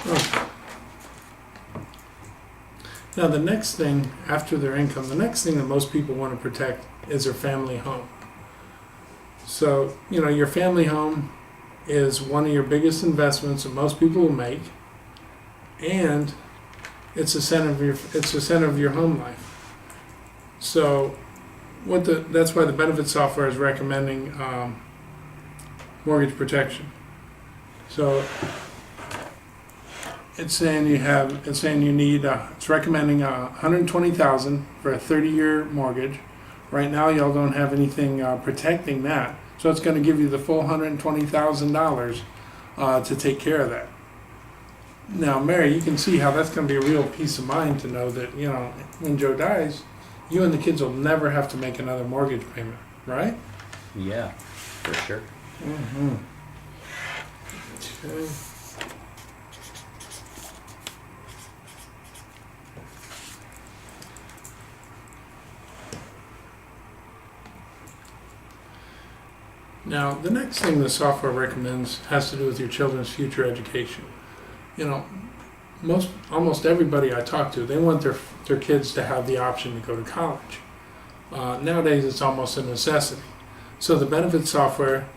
Okay. Now the next thing, after their income, the next thing that most people want to protect is their family home. So, your family home is one of your biggest investments that most people will make, and it's the center of your home life. So, that's why the benefit software is recommending mortgage protection. So, it's recommending $120,000 for a 30-year mortgage. Right now, y'all don't have anything protecting that, so it's going to give you the full $120,000 to take care of that. Now, Mary, you can see how that's going to be a real peace of mind to know that when Joe dies, you and the kids will never have to make another mortgage payment, right? Yeah, for sure. Mm-hmm. Okay. Now, the next thing the software recommends has to do with your children's future education. Almost everybody I talk to, they want their kids to have the option to go to college. Nowadays, it's almost a necessity. So the benefit software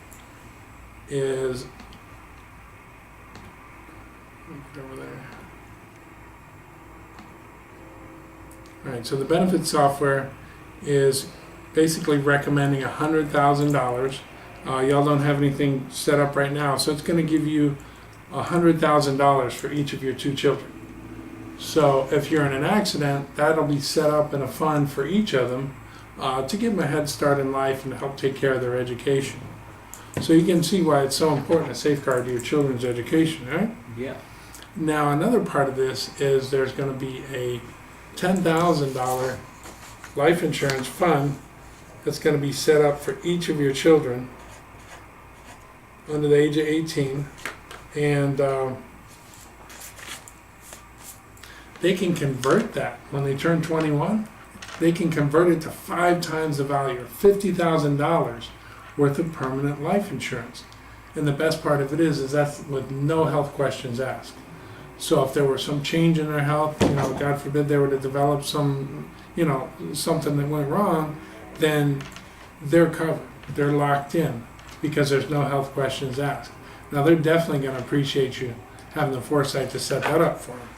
is over there. All right. So the benefit software is basically recommending $100,000. Y'all don't have anything set up right now, so it's going to give you $100,000 for each of your two children. So if you're in an accident, that'll be set up in a fund for each of them to give them a head start in life and help take care of their education. So you can see why it's so important to safeguard your children's education, right? Yeah. Now another part of this is there's going to be a $10,000 life insurance fund that's going to be set up for each of your children under the age of 18, and they can convert that when they turn 21. They can convert it to 5 times the value, $50,000 worth of permanent life insurance. And the best part of it is that's with no health questions asked. So if there were some change in their health, God forbid they were to develop some, something that went wrong, then they're covered. They're locked in because there's no health questions asked. Now they're definitely going to appreciate you having the foresight to set that up for them.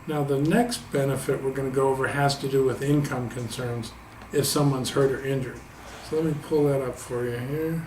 Now the next benefit we're going to go over has to do with income concerns if someone's hurt or injured. So let me pull that up for you here.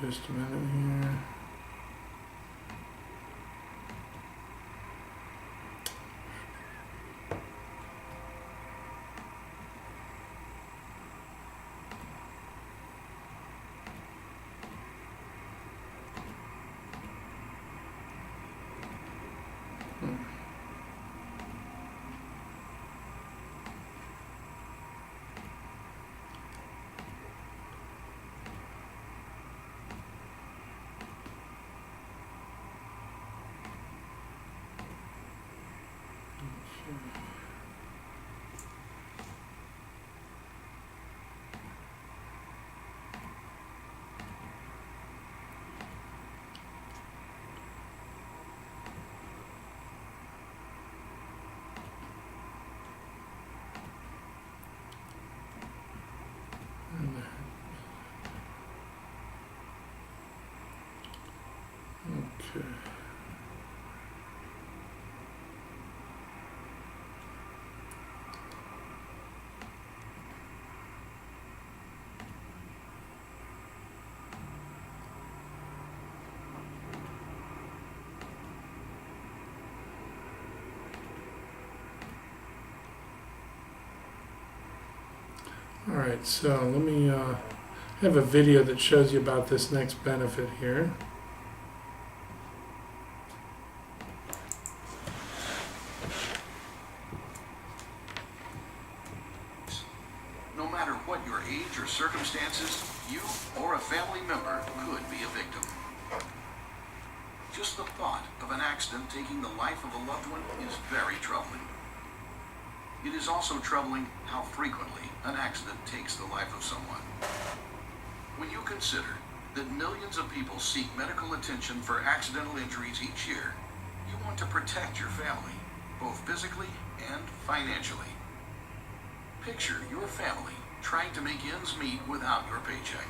Just a minute here. All right, so let me have a video that shows you about this next benefit here. No matter what your age or circumstances, you or a family member could be a victim. Just the thought of an accident taking the life of a loved one is very troubling. It is also troubling how frequently an accident takes the life of someone. When you consider that millions of people seek medical attention for accidental injuries each year, you want to protect your family, both physically and financially. Picture your family trying to make ends meet without your paycheck.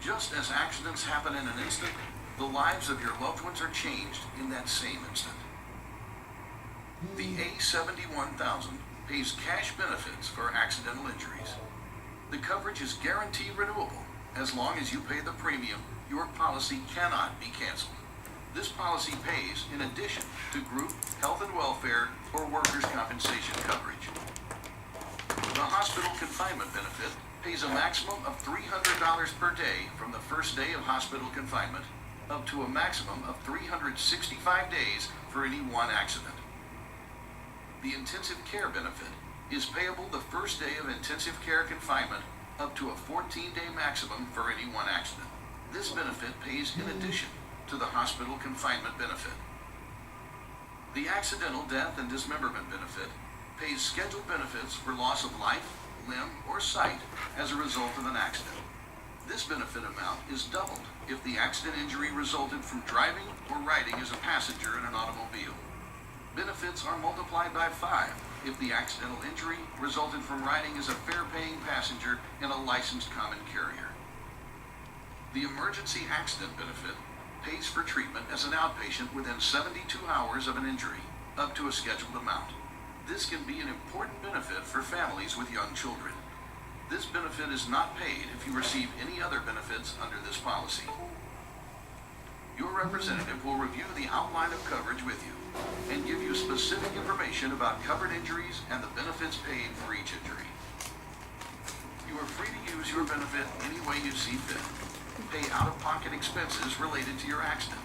Just as accidents happen in an instant, the lives of your loved ones are changed in that same instant. The A71,000 pays cash benefits for accidental injuries. The coverage is guaranteed renewable. As long as you pay the premium, your policy cannot be canceled. This policy pays in addition to group, health and welfare, or workers' compensation coverage. The hospital confinement benefit pays a maximum of $300 per day from the first day of hospital confinement, up to a maximum of 365 days for any one accident. The intensive care benefit is payable the first day of intensive care confinement, up to a 14-day maximum for any one accident. This benefit pays in addition to the hospital confinement benefit. The accidental death and dismemberment benefit pays scheduled benefits for loss of life, limb, or sight as a result of an accident. This benefit amount is doubled if the accident injury resulted from driving or riding as a passenger in an automobile. Benefits are multiplied by 5 if the accidental injury resulted from riding as a fare-paying passenger in a licensed common carrier. The emergency accident benefit pays for treatment as an outpatient within 72 hours of an injury, up to a scheduled amount. This can be an important benefit for families with young children. This benefit is not paid if you receive any other benefits under this policy. Your representative will review the outline of coverage with you and give you specific information about covered injuries and the benefits paid for each injury. You are free to use your benefit any way you see fit. Pay out-of-pocket expenses related to your accident,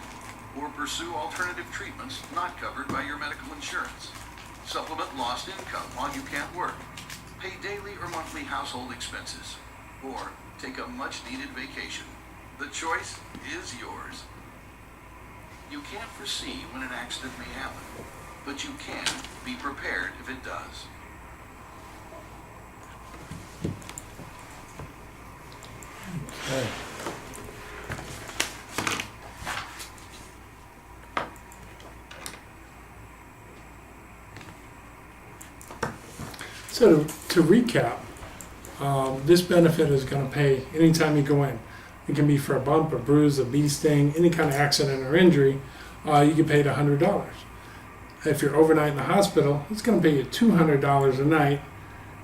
or pursue alternative treatments not covered by your medical insurance. Supplement lost income while you can't work. Pay daily or monthly household expenses, or take a much-needed vacation. The choice is yours. You can't foresee when an accident may happen, but you can be prepared if it does. Okay. So to recap, this benefit is going to pay anytime you go in. It can be for a bump, a bruise, a bee sting, any kind of accident or injury. You get paid $100. If you're overnight in the hospital, it's going to pay you $200 a night,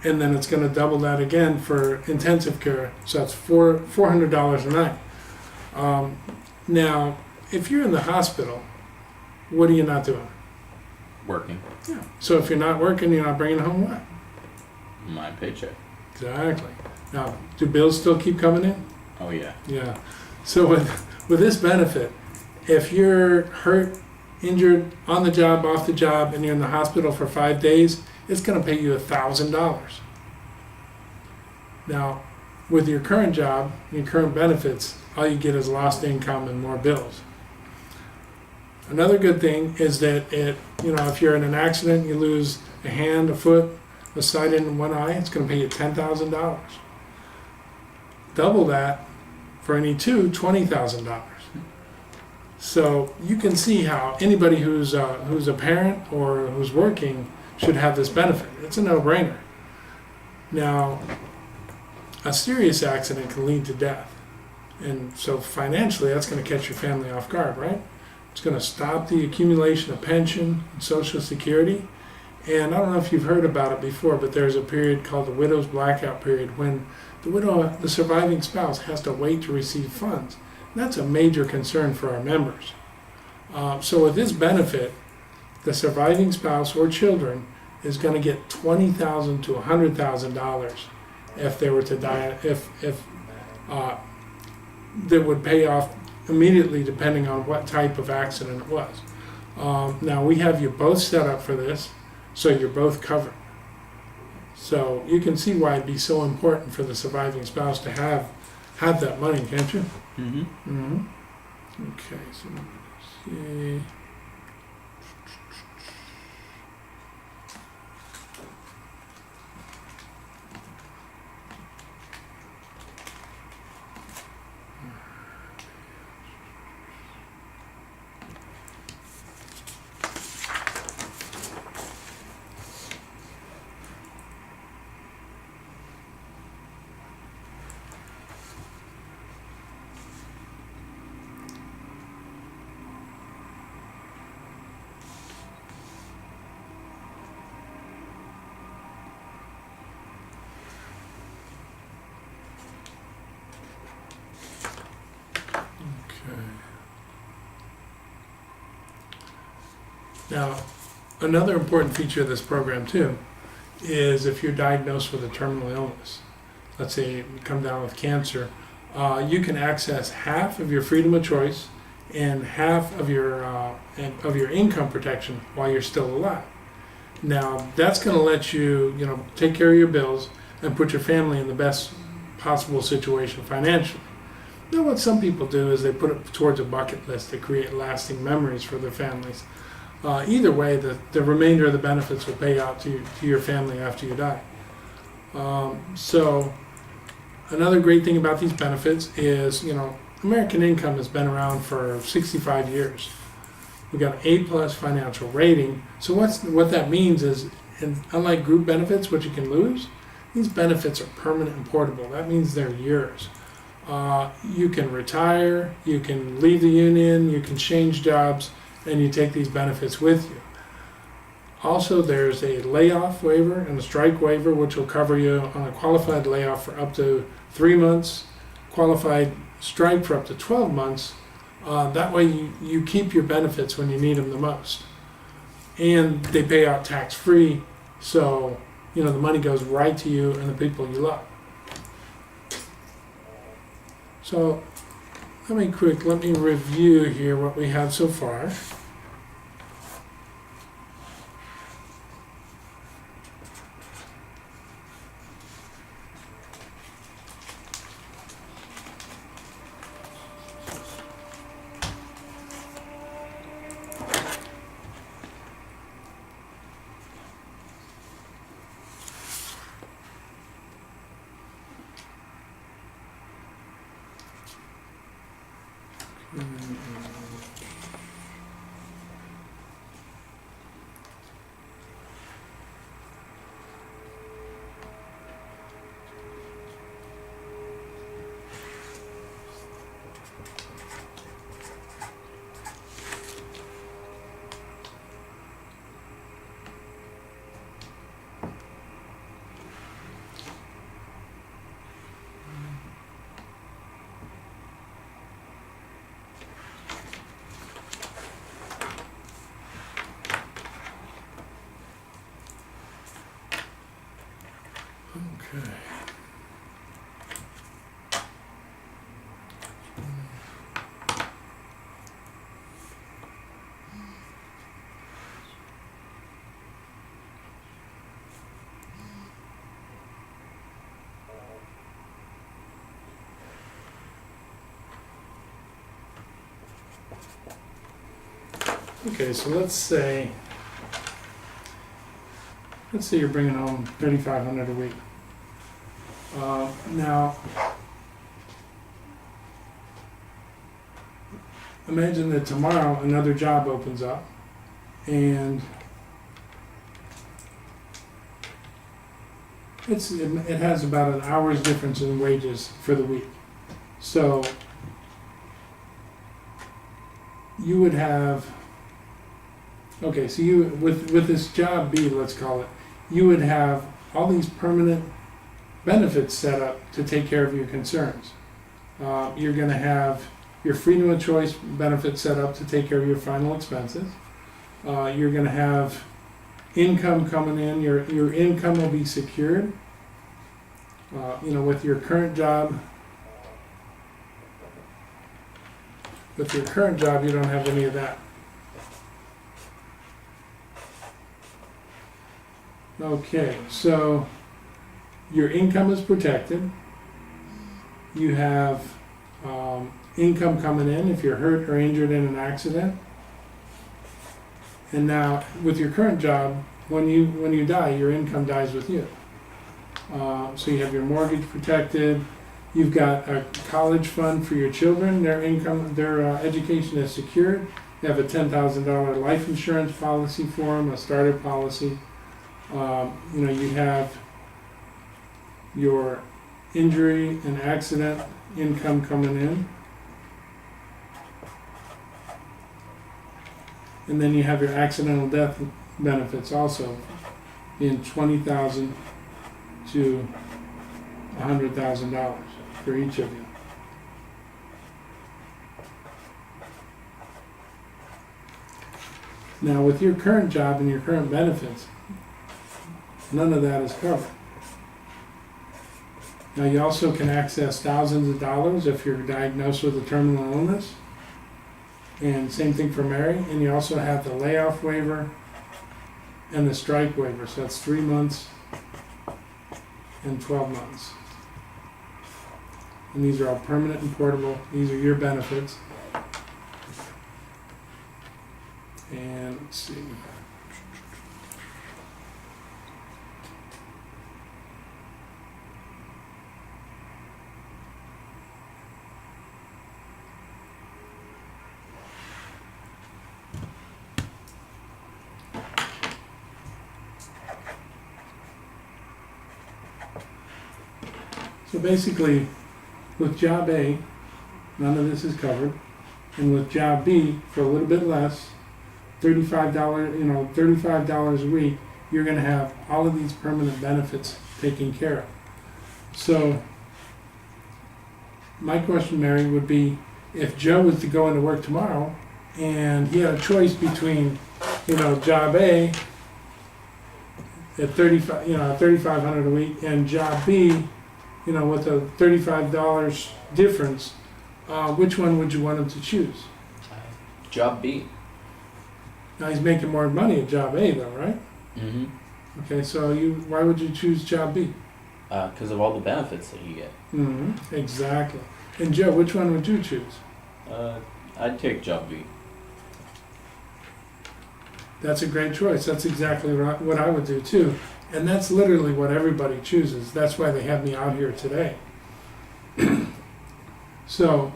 and then it's going to double that again for intensive care. So that's $400 a night. Now, if you're in the hospital, what are you not doing? Working. Yeah. So if you're not working, you're not bringing home what? My paycheck. Exactly. Now, do bills still keep coming in? Oh yeah. Yeah. So with this benefit, if you're hurt, injured, on the job, off the job, and you're in the hospital for 5 days, it's going to pay you $1,000. Now, with your current job, your current benefits, all you get is lost income and more bills. Another good thing is that if you're in an accident, you lose a hand, a foot, a sight in one eye, it's going to pay you $10,000. Double that for any two, $20,000. So you can see how anybody who's a parent or who's working should have this benefit. It's a no-brainer. Now, a serious accident can lead to death. And so financially, that's going to catch your family off guard, right? It's going to stop the accumulation of pension and Social Security. And I don't know if you've heard about it before, but there's a period called the widow's blackout period when the surviving spouse has to wait to receive funds. And that's a major concern for our members. So with this benefit, the surviving spouse or children is going to get $20,000 to $100,000 if they were to die, uh, that would pay off immediately depending on what type of accident it was. Now we have you both set up for this, so you're both covered. So you can see why it'd be so important for the surviving spouse to have that money, can't you? Mm-hmm. Mm-hmm. Okay, so let's see. Now, another important feature of this program too is if you're diagnosed with a terminal illness, let's say you come down with cancer, you can access half of your freedom of choice and half of your income protection while you're still alive. Now, that's going to let you, take care of your bills and put your family in the best possible situation financially. Now, what some people do is they put it towards a bucket list to create lasting memories for their families. Either way, the remainder of the benefits will pay out to your family after you die. So another great thing about these benefits is, American Income has been around for 65 years. We've got an A+ financial rating. So what that means is, unlike group benefits, which you can lose, these benefits are permanent and portable. That means they're yours. You can retire, you can leave the union, you can change jobs, and you take these benefits with you. Also, there's a layoff waiver and a strike waiver, which will cover you on a qualified layoff for up to 3 months, qualified strike for up to 12 months. That way you keep your benefits when you need them the most. And they pay out tax-free, so the money goes right to you and the people you love. So let me review here what we have so far. Okay. Okay, so let's say you're bringing home $3,500 a week. Now, imagine that tomorrow another job opens up, and it has about an hour's difference in wages for the week. So you would have, okay, so you with this job B, let's call it, you would have all these permanent benefits set up to take care of your concerns. You're going to have your freedom of choice benefits set up to take care of your final expenses. You're going to have income coming in. Your income will be secured. with your current job, you don't have any of that. Okay, so your income is protected. You have income coming in if you're hurt or injured in an accident. And now, with your current job, when you die, your income dies with you. So you have your mortgage protected. You've got a college fund for your children. Their income, their education is secured. You have a $10,000 life insurance policy for them, a starter policy. You have your injury and accident income coming in. And then you have your accidental death benefits also in $20,000 to $100,000 for each of you. Now, with your current job and your current benefits, none of that is covered. Now, you also can access thousands of dollars if you're diagnosed with a terminal illness. And same thing for Mary. And you also have the layoff waiver and the strike waiver. So that's 3 months and 12 months. And these are all permanent and portable. These are your benefits. And let's see. So basically, with Job A, none of this is covered, and with Job B, for a little bit less, $35 a week, you're going to have all of these permanent benefits taken care of. So, my question, Mary, would be, if Joe was to go into work tomorrow, and he had a choice between, Job A at $3,500 a week, and Job B, with a $35 difference, which one would you want him to choose? Job B. Now he's making more money at Job A though, right? Mm-hmm. Okay, so why would you choose Job B? Because of all the benefits that you get. Mm-hmm. Exactly. And Joe, which one would you choose? I'd take Job B. That's a great choice. That's exactly what I would do too. And that's literally what everybody chooses. That's why they have me out here today. So,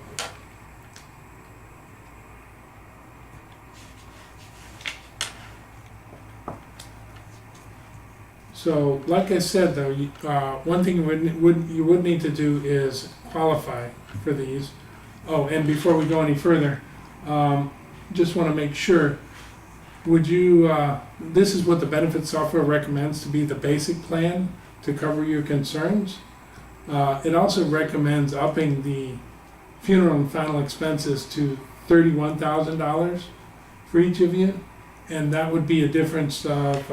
like I said though, one thing you would need to do is qualify for these. Oh, and before we go any further, just want to make sure, would you, this is what the benefit software recommends to be the basic plan to cover your concerns. It also recommends upping the funeral and final expenses to $31,000 for each of you, and that would be a difference of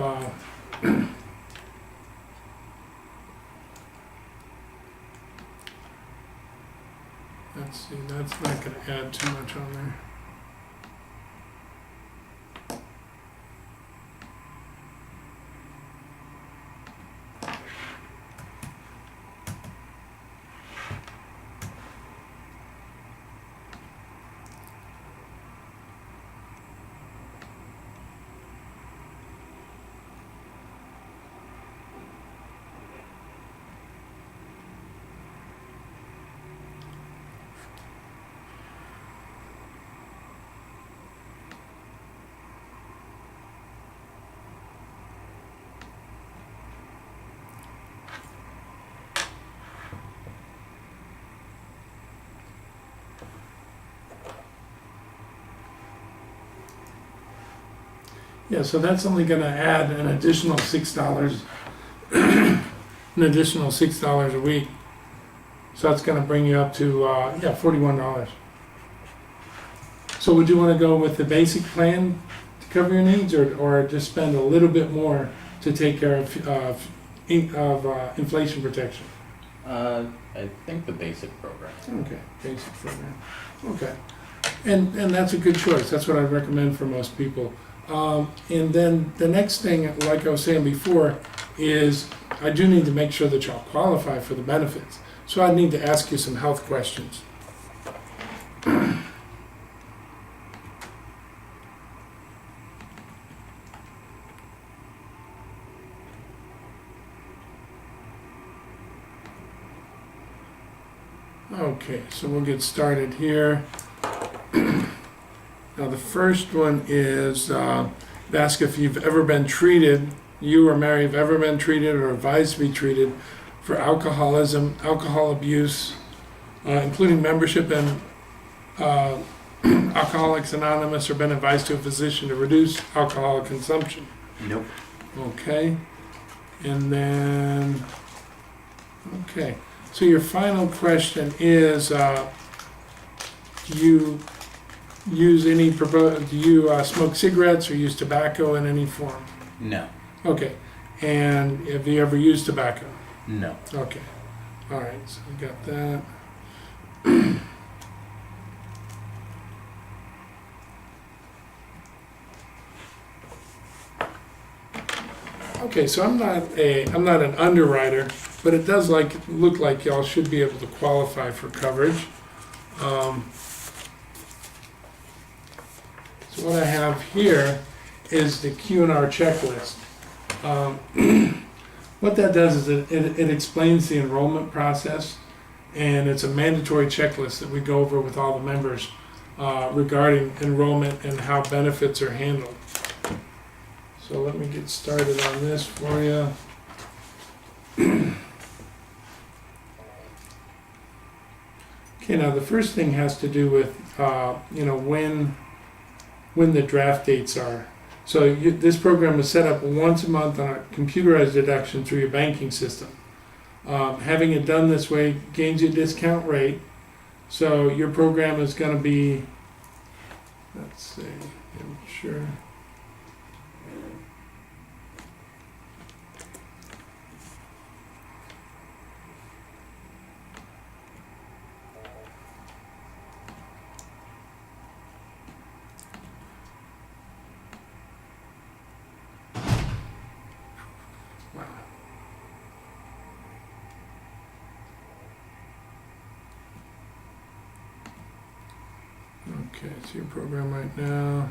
let's see, that's not going to add too much on there. Yeah, so that's only going to add an additional $6, an additional $6 a week. So that's going to bring you up to $41. So would you want to go with the basic plan to cover your needs, or just spend a little bit more to take care of inflation protection? I think the basic program. Okay, basic program. Okay. And that's a good choice. That's what I'd recommend for most people. And then the next thing, like I was saying before, is I do need to make sure that y'all qualify for the benefits. So I need to ask you some health questions. Okay, so we'll get started here. Now, the first one is ask if you've ever been treated, you or Mary have ever been treated or advised to be treated for alcoholism, alcohol abuse, including membership in Alcoholics Anonymous, or been advised to a physician to reduce alcohol consumption. Nope. Okay, and then, okay, so your final question is, do you smoke cigarettes or use tobacco in any form? No. Okay, and have you ever used tobacco? No. Okay, all right, so we got that. Okay, so I'm not an underwriter, but it does look like y'all should be able to qualify for coverage. So what I have here is the Q&R checklist. What that does is it explains the enrollment process, and it's a mandatory checklist that we go over with all the members regarding enrollment and how benefits are handled. So let me get started on this for you. Okay, now the first thing has to do with when the draft dates are. So this program is set up once a month on a computerized deduction through your banking system. Having it done this way gains you a discount rate. So your program is going to be, let's see, I'm sure. Okay, it's your program right now.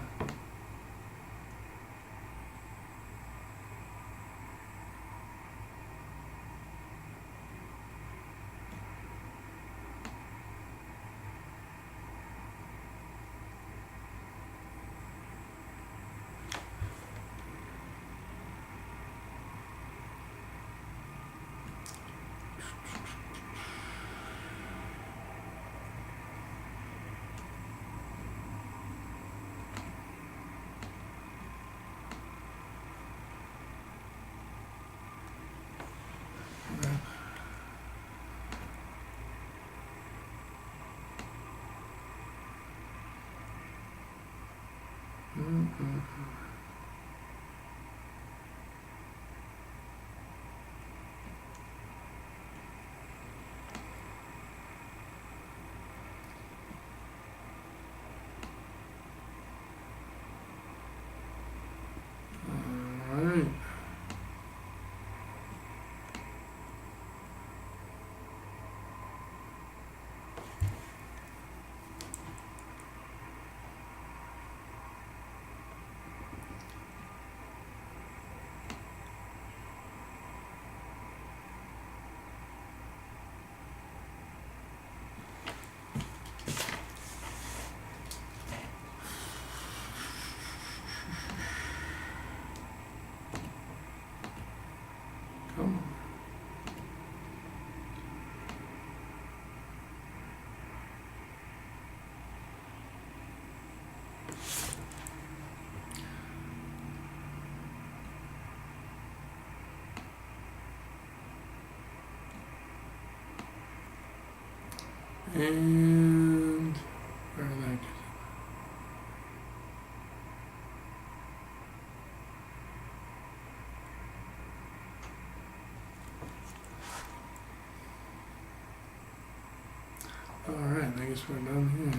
All right. Come on. And where did I get it? All right, I guess we're done here.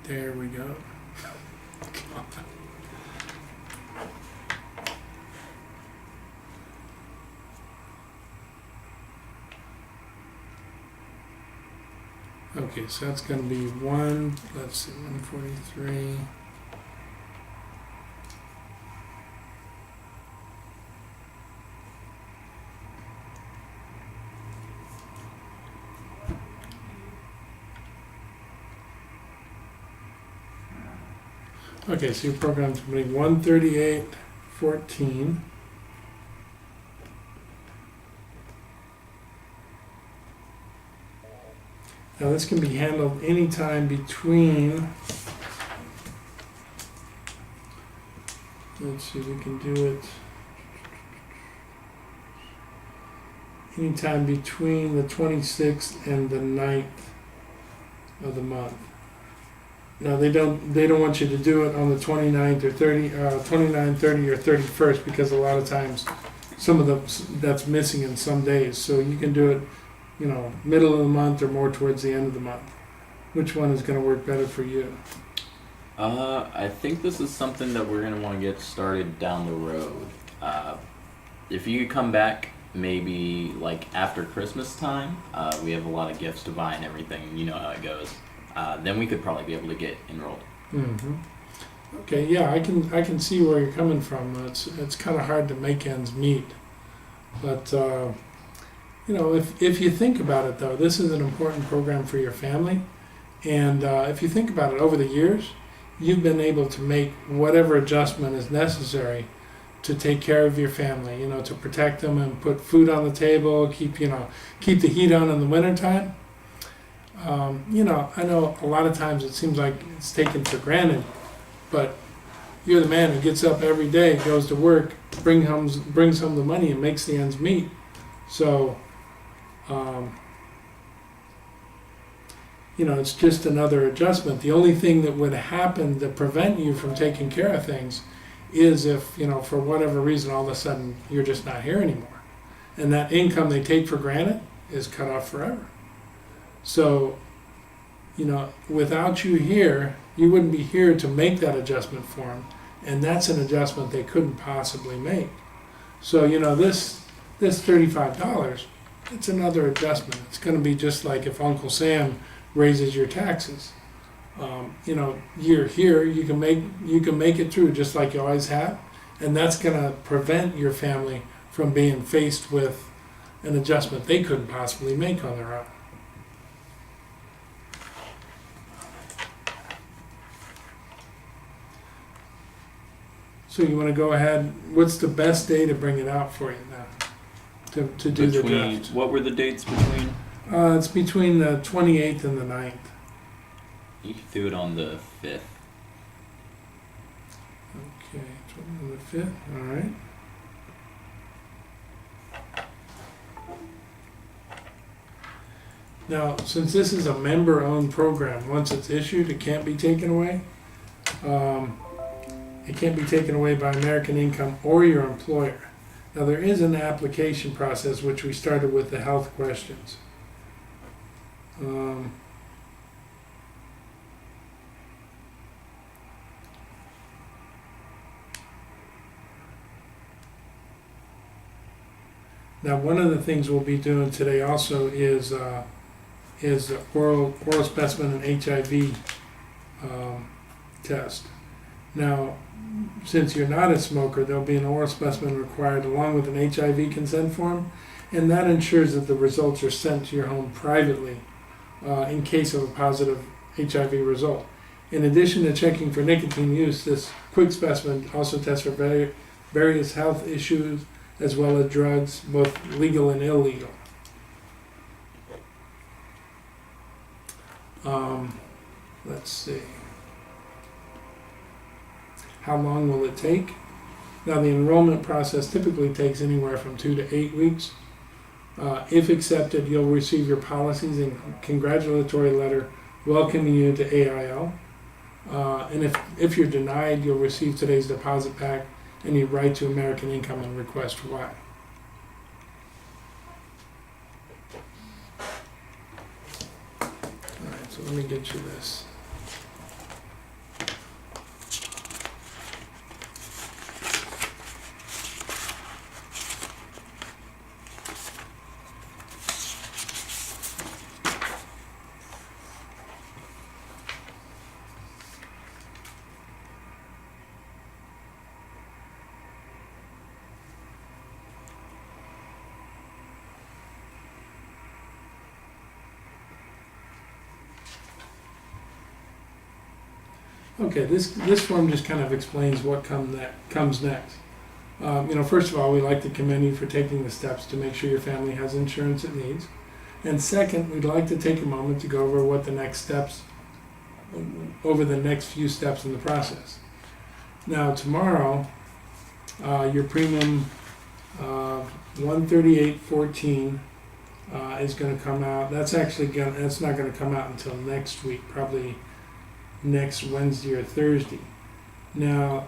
There we go. Okay, so that's going to be let's see, 143. Okay, so your program's going to be 138.14. Now this can be handled anytime between, let's see, we can do it anytime between the 26th and the 9th of the month. Now they don't want you to do it on the 29th or 29, 30 or 31st, because a lot of times some of that's missing in some days. So you can do it, middle of the month or more towards the end of the month. Which one is going to work better for you? I think this is something that we're going to want to get started down the road. If you could come back maybe like after Christmas time, we have a lot of gifts to buy and everything, you know how it goes. Then we could probably be able to get enrolled. Mm-hmm. Okay, yeah, I can see where you're coming from. It's kind of hard to make ends meet, but if you think about it though, this is an important program for your family, and if you think about it, over the years, you've been able to make whatever adjustment is necessary to take care of your family. To protect them and put food on the table, keep the heat on in the wintertime. I know a lot of times it seems like it's taken for granted, but you're the man who gets up every day, goes to work, brings home the money and makes the ends meet. So, it's just another adjustment. The only thing that would happen to prevent you from taking care of things is if, for whatever reason, all of a sudden you're just not here anymore. And that income they take for granted is cut off forever. So, without you here, you wouldn't be here to make that adjustment for them, and that's an adjustment they couldn't possibly make. So, this $35, it's another adjustment. It's going to be just like if Uncle Sam raises your taxes. You're here, you can make it through just like you always have, and that's going to prevent your family from being faced with an adjustment they couldn't possibly make on their own. So you want to go ahead, what's the best day to bring it out for you now, to do the draft? What were the dates between? It's between the 28th and the 9th. You could do it on the 5th. Okay, on the 5th, all right. Now, since this is a member-owned program, once it's issued, it can't be taken away. It can't be taken away by American Income or your employer. Now, there is an application process, which we started with the health questions. Now, one of the things we'll be doing today also is oral specimen and HIV test. Now, since you're not a smoker, there'll be an oral specimen required along with an HIV consent form, and that ensures that the results are sent to your home privately in case of a positive HIV result. In addition to checking for nicotine use, this quick specimen also tests for various health issues as well as drugs, both legal and illegal. Let's see. How long will it take? Now, the enrollment process typically takes anywhere from 2 to 8 weeks. If accepted, you'll receive your policies and congratulatory letter welcoming you to AIL. And if you're denied, you'll receive today's deposit pack and you write to American Income and request why. Alright, so let me get you this. Okay, this form just kind of explains what comes next. First of all, we'd like to commend you for taking the steps to make sure your family has insurance it needs. And second, we'd like to take a moment to go over what the next few steps in the process. Now, tomorrow, your premium of $138.14 is going to come out. That's not going to come out until next week, probably next Wednesday or Thursday. Now,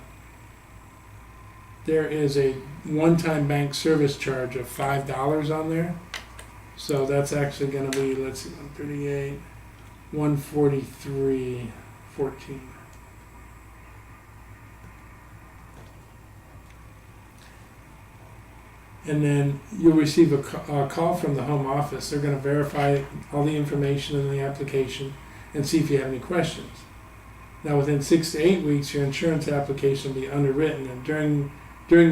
there is a one-time bank service charge of $5 on there. So that's actually going to be, let's see, 138, 143.14. And then you'll receive a call from the home office. They're going to verify all the information in the application and see if you have any questions. Now, within 6 to 8 weeks, your insurance application will be underwritten, and during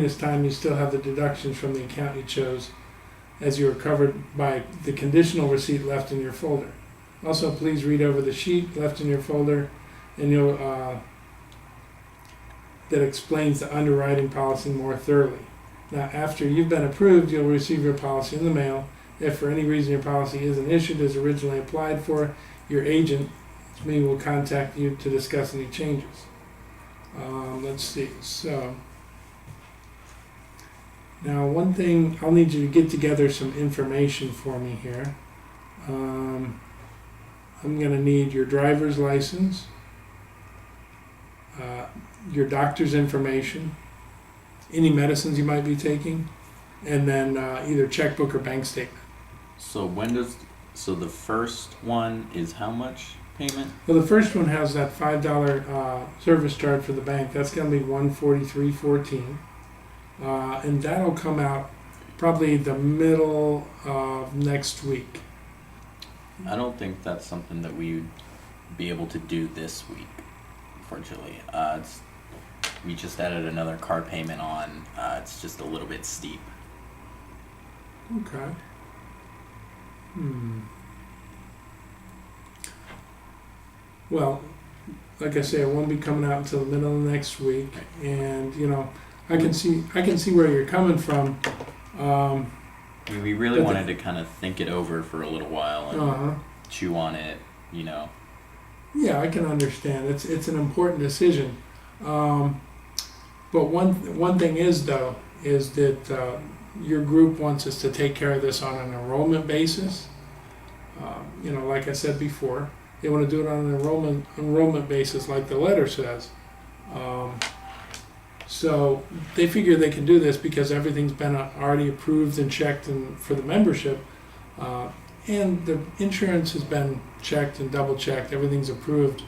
this time, you still have the deductions from the account you chose, as you are covered by the conditional receipt left in your folder. Also, please read over the sheet left in your folder, and that explains the underwriting policy more thoroughly. Now, after you've been approved, you'll receive your policy in the mail. If for any reason your policy isn't issued as originally applied for, your agent, me, will contact you to discuss any changes. Let's see. So, now one thing, I'll need you to get together some information for me here. I'm going to need your driver's license, your doctor's information, any medicines you might be taking, and then either checkbook or bank statement. So the first one is how much payment? Well, the first one has that $5 service charge for the bank. That's going to be $143.14. And that'll come out probably the middle of next week. I don't think that's something that we would be able to do this week, unfortunately. We just added another car payment on. It's just a little bit steep. Okay. Well, like I say, it won't be coming out until the middle of next week, and I can see where you're coming from. We really wanted to kind of think it over for a little while and chew on it, Yeah, I can understand. It's an important decision. But one thing is that your group wants us to take care of this on an enrollment basis. Like I said before, they want to do it on an enrollment basis, like the letter says. So they figure they can do this because everything's been already approved and checked for the membership, and the insurance has been checked and double checked. Everything's approved.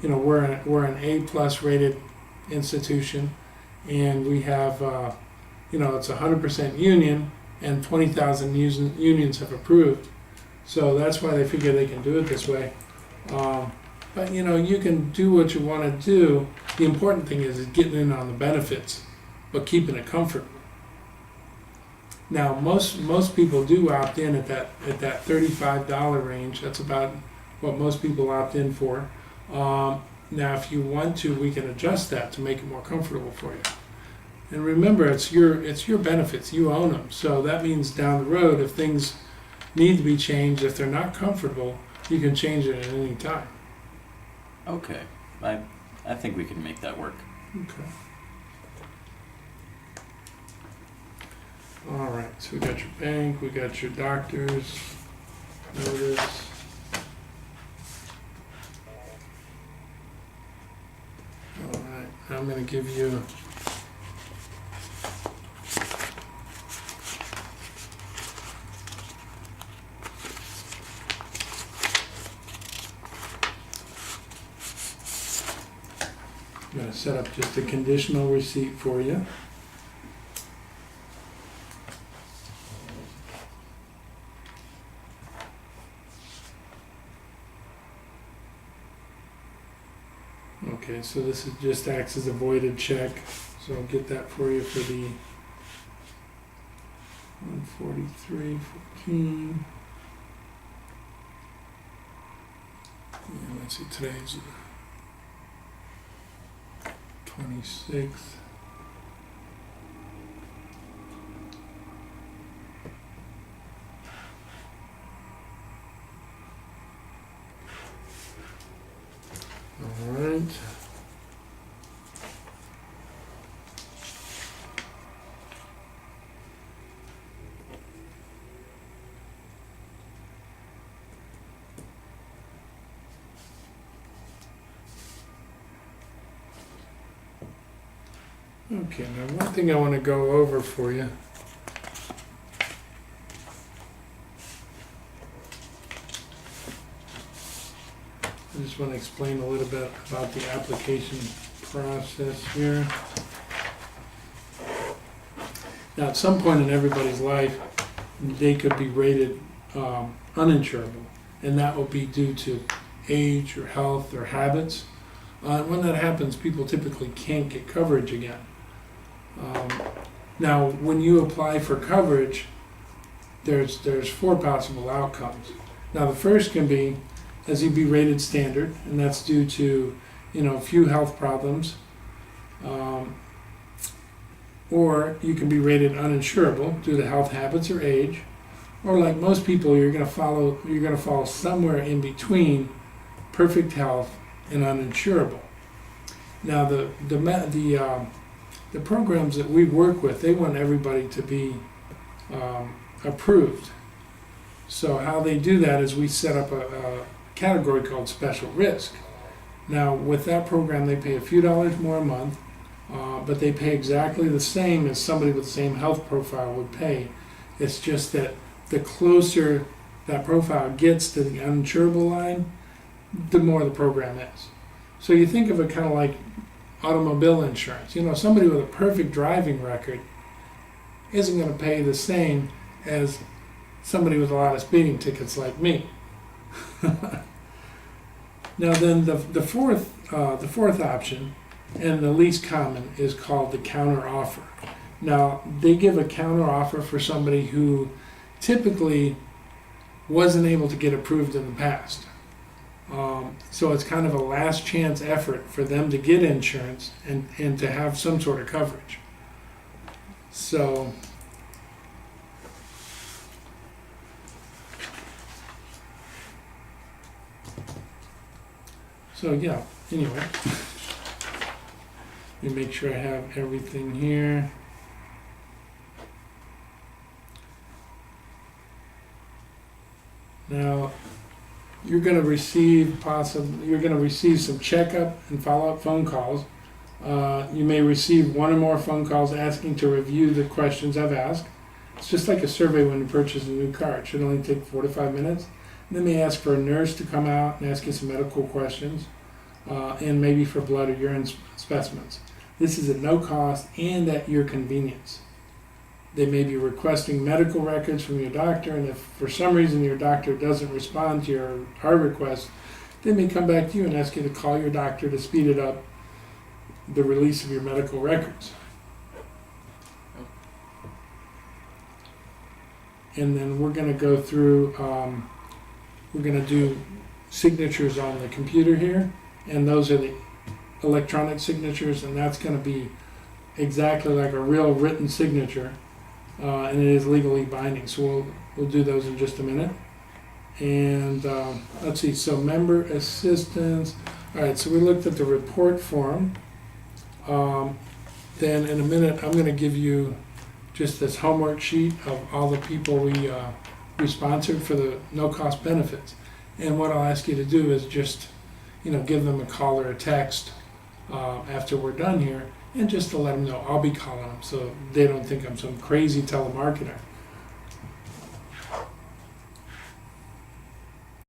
We're an A+ rated institution, and we have it's 100% union, and 20,000 unions have approved. So that's why they figure they can do it this way. But you can do what you want to do. The important thing is getting in on the benefits, but keeping it comfortable. Now, most people do opt in at that $35 range. That's about what most people opt in for. Now, if you want to, we can adjust that to make it more comfortable for you. And remember, it's your benefits. You own them. So that means down the road, if things need to be changed, if they're not comfortable, you can change it at any time. Okay. I think we can make that work. Okay. All right. So we got your bank. We got your doctors. Notice. I'm going to give you I'm going to set up just a conditional receipt for you. Okay, so this is just acts as a voided check, so I'll get that for you for the 143.14. Let's see, today's 26th. All right. Okay, now one thing I want to go over for you. I just want to explain a little bit about the application process here. Now, at some point in everybody's life, they could be rated uninsurable, and that will be due to age or health or habits. When that happens, people typically can't get coverage again. Now, when you apply for coverage, there's 4 possible outcomes. Now, the first can be as you be rated standard, and that's due to few health problems, or you can be rated uninsurable due to health habits or age, or like most people, you're going to fall somewhere in between perfect health and uninsurable. Now, the programs that we work with, they want everybody to be approved. So how they do that is we set up a category called special risk. Now, with that program, they pay a few dollars more a month, but they pay exactly the same as somebody with the same health profile would pay. It's just that the closer that profile gets to the uninsurable line, the more the program is. So you think of it kind of like automobile insurance. Somebody with a perfect driving record isn't going to pay the same as somebody with a lot of speeding tickets like me. Now then, the fourth option, and the least common, is called the counter offer. Now, they give a counter offer for somebody who typically wasn't able to get approved in the past. So it's kind of a last chance effort for them to get insurance and to have some sort of coverage. So yeah, anyway, let me make sure I have everything here. Now, you're going to receive some checkup and follow-up phone calls. You may receive 1 or more phone calls asking to review the questions I've asked. It's just like a survey when you purchase a new car. It should only take 4 to 5 minutes. And they may ask for a nurse to come out and ask you some medical questions, and maybe for blood or urine specimens. This is at no cost and at your convenience. They may be requesting medical records from your doctor, and if for some reason your doctor doesn't respond to our request, they may come back to you and ask you to call your doctor to speed it up, the release of your medical records. And then we're going to go through, we're going to do signatures on the computer here, and those are the electronic signatures, and that's going to be exactly like a real written signature. And it is legally binding, so we'll do those in just a minute. And let's see, so member assistance. All right, so we looked at the report form. Then in a minute, I'm going to give you just this homework sheet of all the people we sponsored for the no-cost benefits. And what I'll ask you to do is just, give them a call or a text after we're done here, and just to let them know I'll be calling them so they don't think I'm some crazy telemarketer.